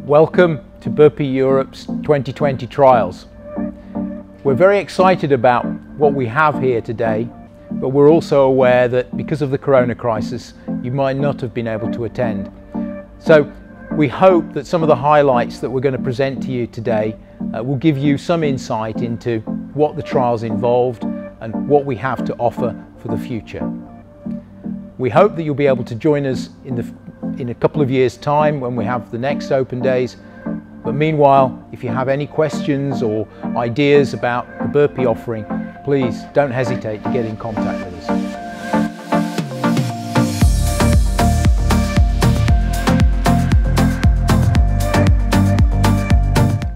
Welcome to Burpee Europe's 2020 trials. We're very excited about what we have here today, but we're also aware that because of the corona crisis, you might not have been able to attend. So we hope that some of the highlights that we're going to present to you today will give you some insight into what the trials involved and what we have to offer for the future. We hope that you'll be able to join us in a couple of years' time when we have the next open days. But meanwhile, if you have any questions or ideas about the Burpee offering, please don't hesitate to get in contact with us.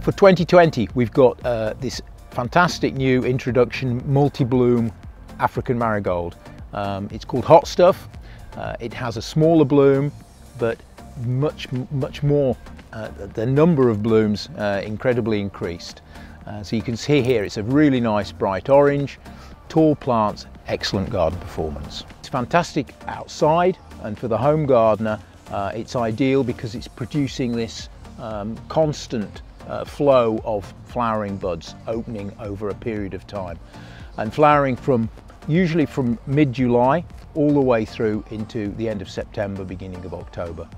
For 2020, we've got this fantastic new introduction multi-bloom African marigold. It's called Hot Stuff. It has a smaller bloom, but much more, the number of blooms incredibly increased. So you can see here it's a really nice bright orange, tall plants, excellent garden performance. It's fantastic outside, and for the home gardener it's ideal because it's producing this constant flow of flowering buds opening over a period of time, and flowering usually from mid-July all the way through into the end of September, beginning of October.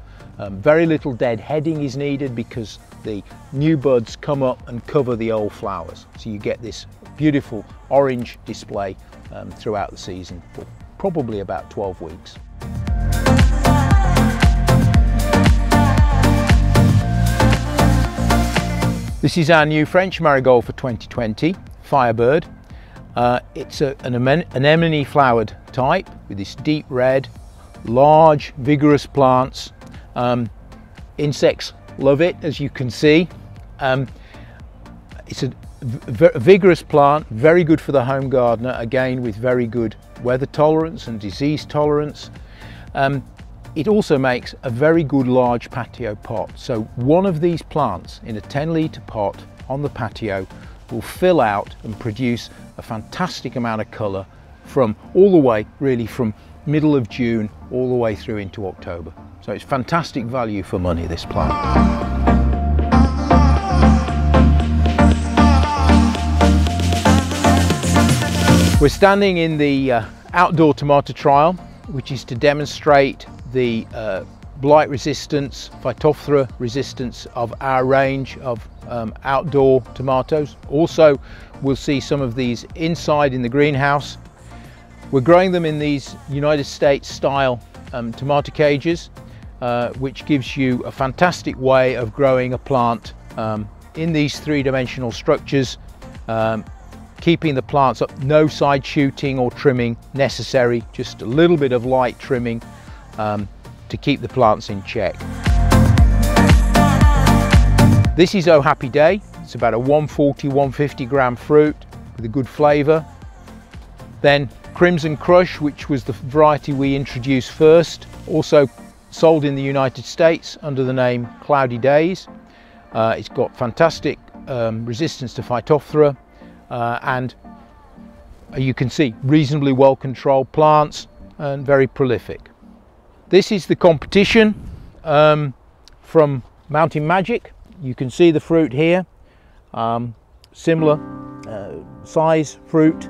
Very little dead heading is needed because the new buds come up and cover the old flowers. So you get this beautiful orange display throughout the season for probably about 12 weeks. This is our new French marigold for 2020, Firebird. It's an anemone flowered type with this deep red, large, vigorous plants. Insects love it, as you can see. It's a vigorous plant, very good for the home gardener, again with very good weather tolerance and disease tolerance. It also makes a very good large patio pot. So one of these plants in a 10-litre pot on the patio will fill out and produce a fantastic amount of colour from all the way, really from middle of June all the way through into October. So it's fantastic value for money, this plant. We're standing in the outdoor tomato trial, which is to demonstrate the blight resistance, Phytophthora resistance of our range of outdoor tomatoes. Also, we'll see some of these inside in the greenhouse. We're growing them in these United States style tomato cages, which gives you a fantastic way of growing a plant in these three-dimensional structures, keeping the plants up, no side shooting or trimming necessary, just a little bit of light trimming to keep the plants in check. This is Oh Happy Day. It's about a 140–150 gram fruit with a good flavour. Then Crimson Crush, which was the variety we introduced first, also sold in the United States under the name Cloudy Days. It's got fantastic resistance to Phytophthora and you can see reasonably well controlled plants and very prolific. This is the competition from Mountain Magic. You can see the fruit here, similar size fruit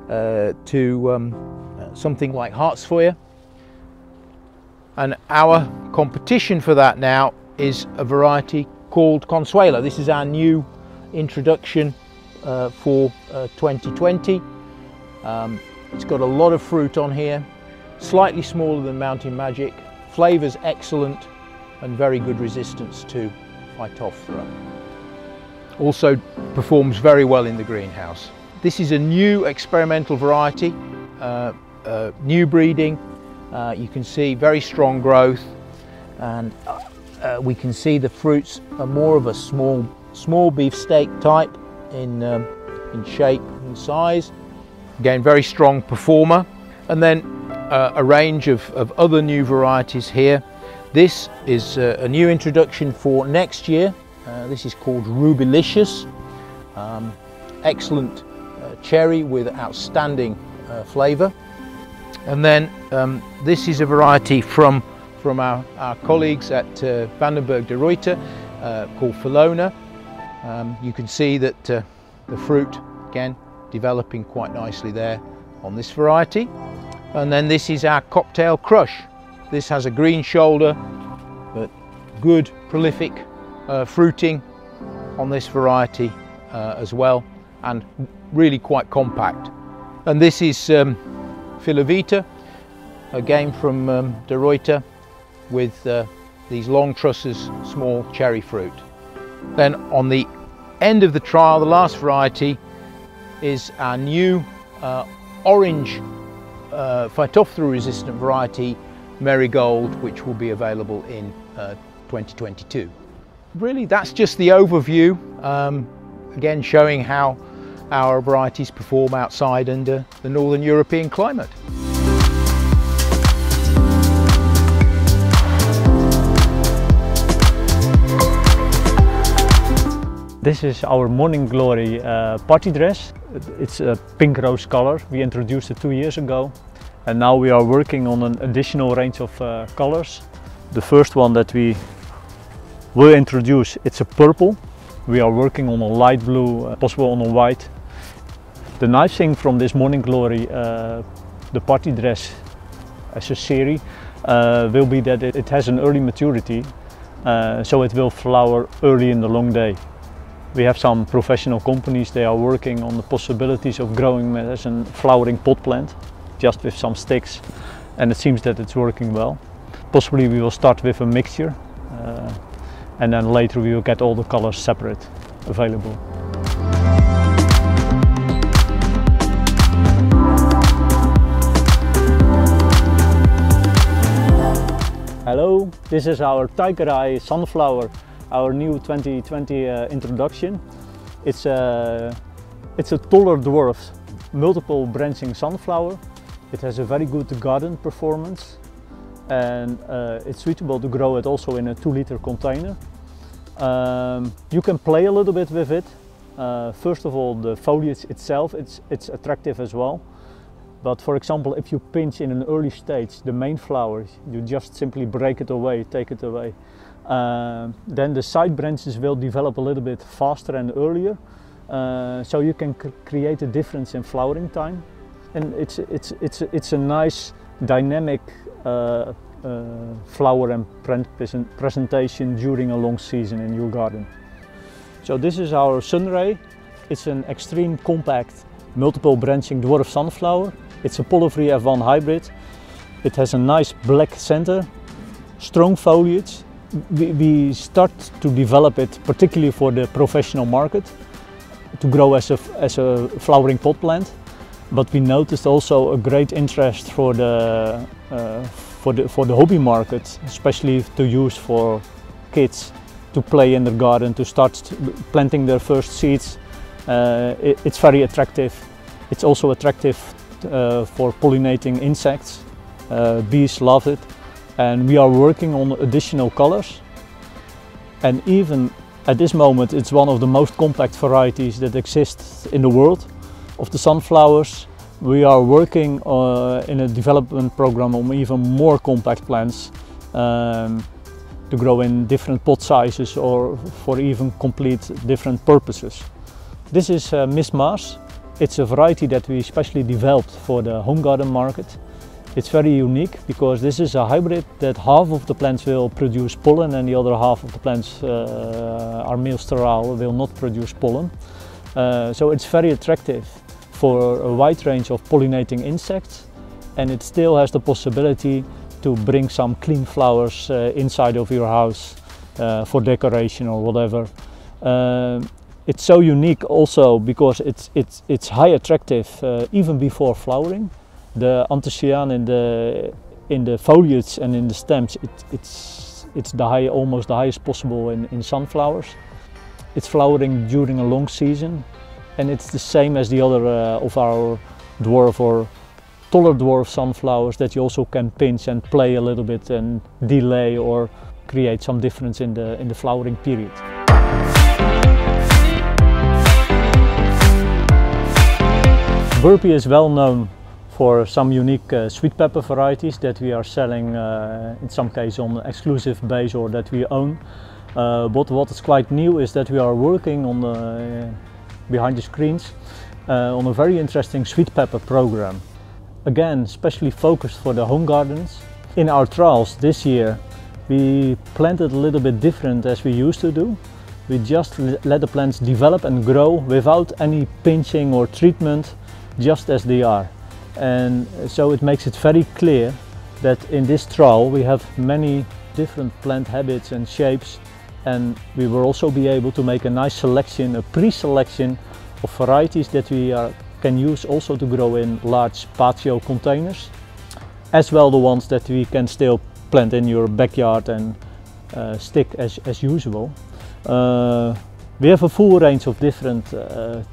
to something like Hartsfoyer. And our competition for that now is a variety called Consuelo. This is our new introduction for 2020. It's got a lot of fruit on here, slightly smaller than Mountain Magic, flavours excellent and very good resistance to Phytophthora. Also performs very well in the greenhouse. This is a new experimental variety, new breeding. You can see very strong growth, and we can see the fruits are more of a small beefsteak type in shape and size. Again, very strong performer. And then a range of other new varieties here. This is a new introduction for next year. This is called Rubilicious. Excellent cherry with outstanding flavour. And then this is a variety from our colleagues at Vandenberg de Ruyter. called Felona. You can see that the fruit, again, developing quite nicely there on this variety. And then this is our Cocktail Crush. This has a green shoulder, but good prolific fruiting on this variety as well, and really quite compact. And this is Filavita, again from De Ruyter, with these long trusses, small cherry fruit. Then on the end of the trial, the last variety is our new orange Phytophthora resistant variety, Marigold, which will be available in 2022. Really, that's just the overview, again showing how our varieties perform outside under the Northern European climate. This is our Morning Glory party dress. It's a pink rose color. We introduced it 2 years ago, and now we are working on an additional range of colors. The first one that we will introduce, it's a purple. We are working on a light blue, possible on a white. The nice thing from this Morning Glory, the party dress as a series, will be that it has an early maturity, so it will flower early in the long day. We have some professional companies, they are working on the possibilities of growing as a flowering pot plant, just with some sticks, and it seems that it's working well. Possibly we will start with a mixture, and then later we will get all the colors separate available. Hello, this is our Tiger Eye sunflower, our new 2020 introduction. It's a taller dwarf, multiple branching sunflower. It has a very good garden performance, and it's suitable to grow it also in a 2-liter container. You can play a little bit with it. First of all, the foliage itself, it's attractive as well. But for example, if you pinch in an early stage the main flower, you just simply break it away, take it away. Then the side branches will develop a little bit faster and earlier, so you can create a difference in flowering time. And it's a nice dynamic flower and presentation during a long season in your garden. So this is our Sunray. It's an extreme compact multiple branching dwarf sunflower. It's a Polyphry F1 hybrid. It has a nice black center, strong foliage. We start to develop it particularly for the professional market, to grow as a flowering pot plant. But we noticed also a great interest for the hobby market, especially to use for kids to play in their garden, to start planting their first seeds. It's very attractive. It's also attractive for pollinating insects. Bees love it. And we are working on additional colors. And even at this moment, it's one of the most compact varieties that exists in the world of the sunflowers. We are working in a development program on even more compact plants to grow in different pot sizes or for even complete different purposes. This is Miss Mars. It's a variety that we specially developed for the home garden market. It's very unique because this is a hybrid that half of the plants will produce pollen and the other half of the plants are male sterile, will not produce pollen. So it's very attractive for a wide range of pollinating insects, and it still has the possibility to bring some clean flowers inside of your house for decoration or whatever. It's so unique also because it's high attractive even before flowering. The anthocyane in the foliage and in the stems, it's almost the highest possible in sunflowers. It's flowering during a long season, and it's the same as the other of our dwarf or taller dwarf sunflowers that you also can pinch and play a little bit and delay or create some difference in the flowering period. Burpee is well known for some unique sweet pepper varieties that we are selling in some cases on exclusive base or that we own. But what is quite new is that we are working on behind the screens on a very interesting sweet pepper program. Again, especially focused for the home gardens. In our trials this year, we planted a little bit different as we used to do. We just let the plants develop and grow without any pinching or treatment, just as they are. And so it makes it very clear that in this trial we have many different plant habits and shapes, and we will also be able to make a nice selection, a pre-selection of varieties that we can use also to grow in large patio containers, as well the ones that we can still plant in your backyard and stick as usual. We have a full range of different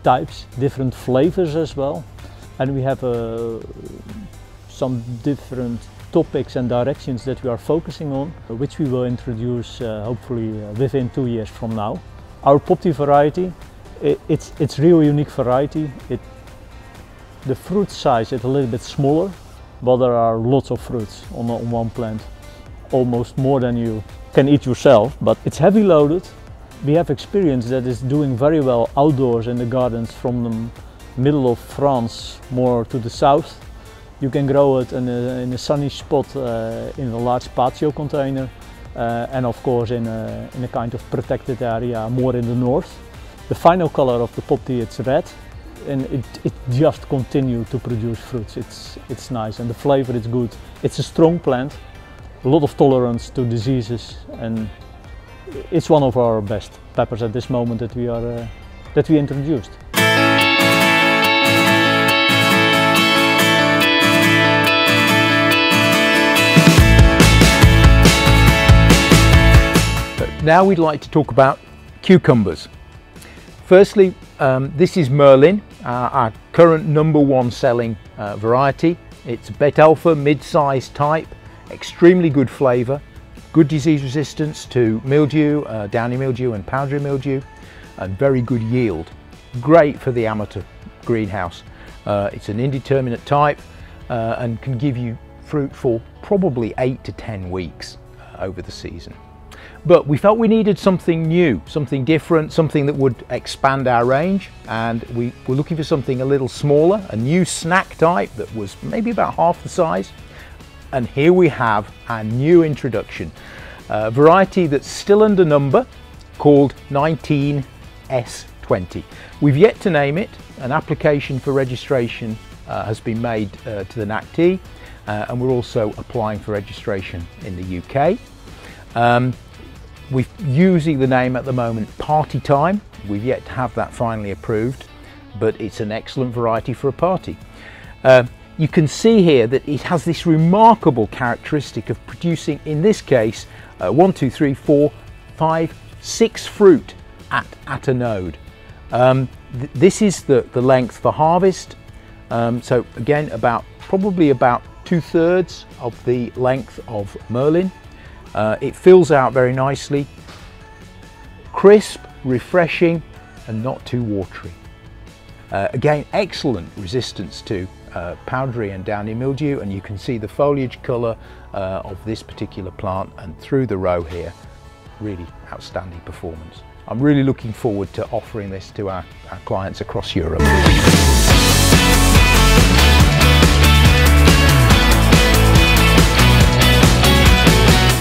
types, different flavors as well, and we have some different topics and directions that we are focusing on, which we will introduce hopefully within 2 years from now. Our Popti variety, it's real unique variety. The fruit size is a little bit smaller, but there are lots of fruits on one plant, almost more than you can eat yourself, but it's heavy loaded. We have experience that it's doing very well outdoors in the gardens from the middle of France more to the south. You can grow it in a sunny spot in a large patio container, and of course in a kind of protected area more in the north. The final color of the Popti, it's red, and it just continues to produce fruits. It's nice, and the flavor is good. It's a strong plant, a lot of tolerance to diseases, and it's one of our best peppers at this moment that we introduced. Now we'd like to talk about cucumbers. Firstly, this is Merlin, our current #1 selling variety. It's a Bet Alpha mid-sized type, extremely good flavour, good disease resistance to mildew, downy mildew and powdery mildew, and very good yield. Great for the amateur greenhouse. It's an indeterminate type and can give you fruit for probably 8 to 10 weeks over the season. But we felt we needed something new, something different, something that would expand our range, and we were looking for something a little smaller, a new snack type that was maybe about half the size. And here we have our new introduction, a variety that's still under number, called 19S20. We've yet to name it. An application for registration has been made to the NACT, and we're also applying for registration in the UK. We're using the name at the moment Party Time. We've yet to have that finally approved, but it's an excellent variety for a party. You can see here that it has this remarkable characteristic of producing, in this case, 1, 2, 3, 4, 5, 6 fruit at a node. This is the length for harvest. So again, probably about 2/3 of the length of Merlin. It fills out very nicely, crisp, refreshing, and not too watery. Again, excellent resistance to powdery and downy mildew, and you can see the foliage colour of this particular plant, and through the row here, really outstanding performance. I'm really looking forward to offering this to our clients across Europe.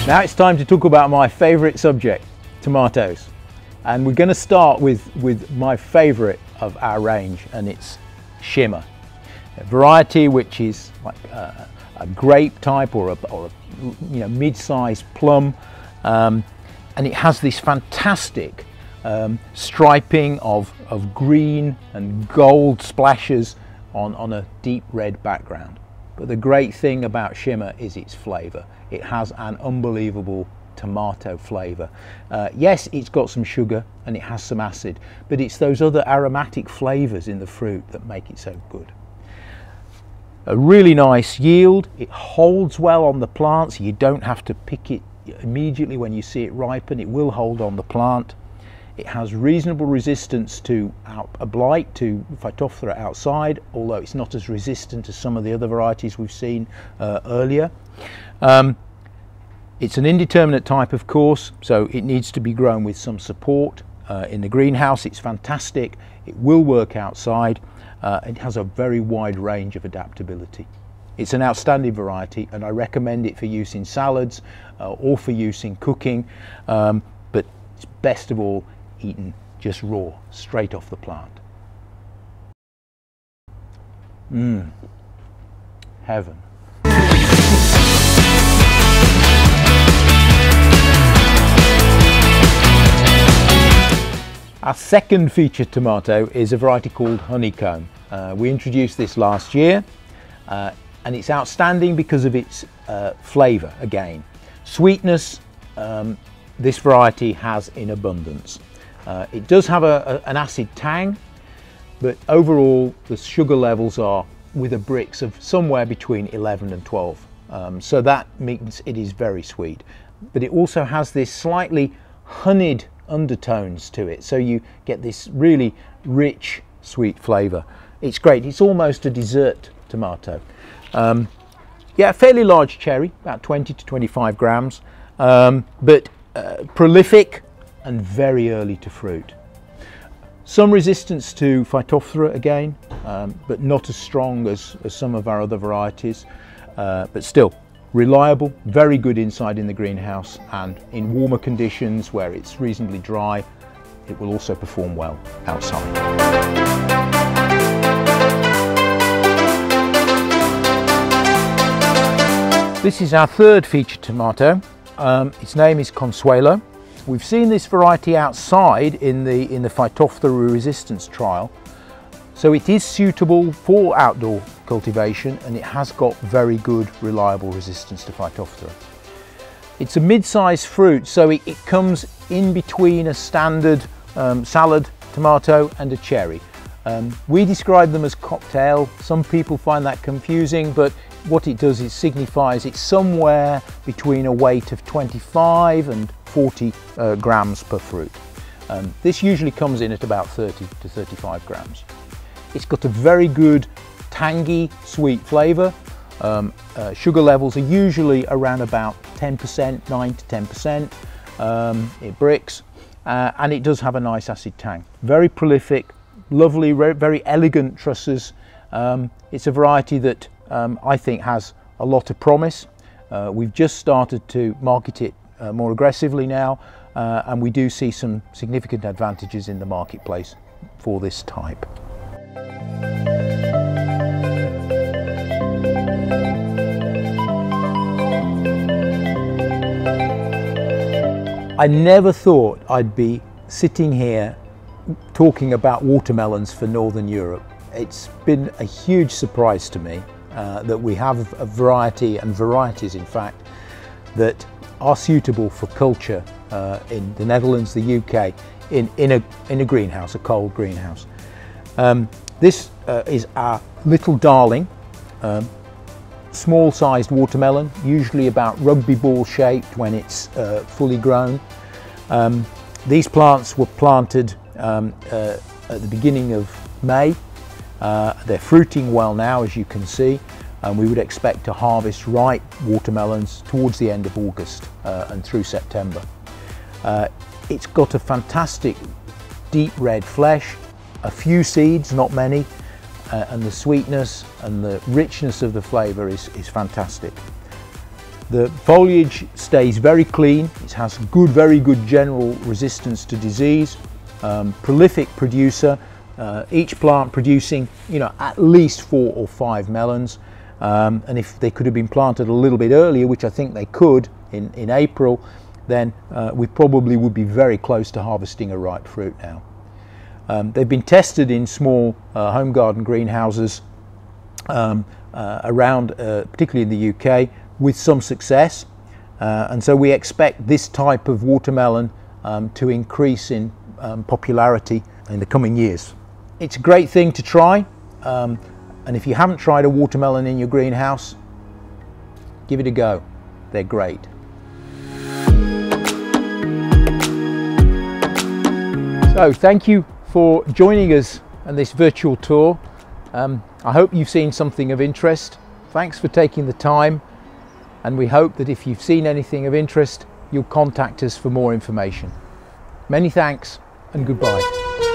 Now it's time to talk about my favourite subject, tomatoes. And we're going to start with my favourite of our range, and it's Shimmer. A variety which is like a grape type or a mid-sized plum, and it has this fantastic striping of green and gold splashes on a deep red background. But the great thing about Shimmer is its flavour. It has an unbelievable tomato flavour. Yes, it's got some sugar and it has some acid, but it's those other aromatic flavours in the fruit that make it so good. A really nice yield. It holds well on the plant, so you don't have to pick it immediately when you see it ripen. It will hold on the plant. It has reasonable resistance to a blight, to Phytophthora outside, although it's not as resistant as some of the other varieties we've seen earlier. It's an indeterminate type, of course, so it needs to be grown with some support. In the greenhouse it's fantastic, it will work outside, it has a very wide range of adaptability. It's an outstanding variety and I recommend it for use in salads or for use in cooking, but it's best of all eaten just raw, straight off the plant. Heaven. Our second featured tomato is a variety called Honeycomb. We introduced this last year and it's outstanding because of its flavour again. Sweetness, this variety has in abundance. It does have an acid tang, but overall the sugar levels are with a Brix of somewhere between 11 and 12. So that means it is very sweet. But it also has this slightly honeyed undertones to it, so you get this really rich sweet flavour. It's great. It's almost a dessert tomato. Yeah, fairly large cherry, about 20 to 25 grams, but prolific and very early to fruit. Some resistance to Phytophthora again, but not as strong as some of our other varieties, but still reliable, very good inside in the greenhouse, and in warmer conditions where it's reasonably dry, it will also perform well outside. This is our third featured tomato. Its name is Consuelo. We've seen this variety outside in the Phytophthora resistance trial, so it is suitable for outdoor cultivation and it has got very good reliable resistance to Phytophthora. It's a mid-sized fruit, so it comes in between a standard salad tomato and a cherry. We describe them as cocktail. Some people find that confusing, but what it does is signifies it's somewhere between a weight of 25 and 40 grams per fruit. This usually comes in at about 30 to 35 grams. It's got a very good tangy sweet flavour. Sugar levels are usually around about 10%, 9 to 10%. It Brix, and it does have a nice acid tang. Very prolific, lovely, very elegant trusses. It's a variety that I think has a lot of promise. We've just started to market it more aggressively now, and we do see some significant advantages in the marketplace for this type. I never thought I'd be sitting here talking about watermelons for Northern Europe. It's been a huge surprise to me that we have a variety, and varieties in fact, that are suitable for culture in the Netherlands, the UK, in a greenhouse, a cold greenhouse. This is our little darling, small-sized watermelon, usually about rugby ball shaped when it's fully grown. These plants were planted at the beginning of May. They're fruiting well now, as you can see, and we would expect to harvest ripe watermelons towards the end of August and through September. It's got a fantastic deep red flesh, a few seeds, not many, and the sweetness and the richness of the flavour is fantastic. The foliage stays very clean. It has good, very good general resistance to disease. Prolific producer, each plant producing, at least 4 or 5 melons. And if they could have been planted a little bit earlier, which I think they could in April, then we probably would be very close to harvesting a ripe fruit now. They've been tested in small home garden greenhouses around, particularly in the UK, with some success, and so we expect this type of watermelon to increase in popularity in the coming years. It's a great thing to try, and if you haven't tried a watermelon in your greenhouse, give it a go. They're great. So thank you for joining us on this virtual tour. I hope you've seen something of interest. Thanks for taking the time. and we hope that if you've seen anything of interest, you'll contact us for more information. Many thanks and goodbye.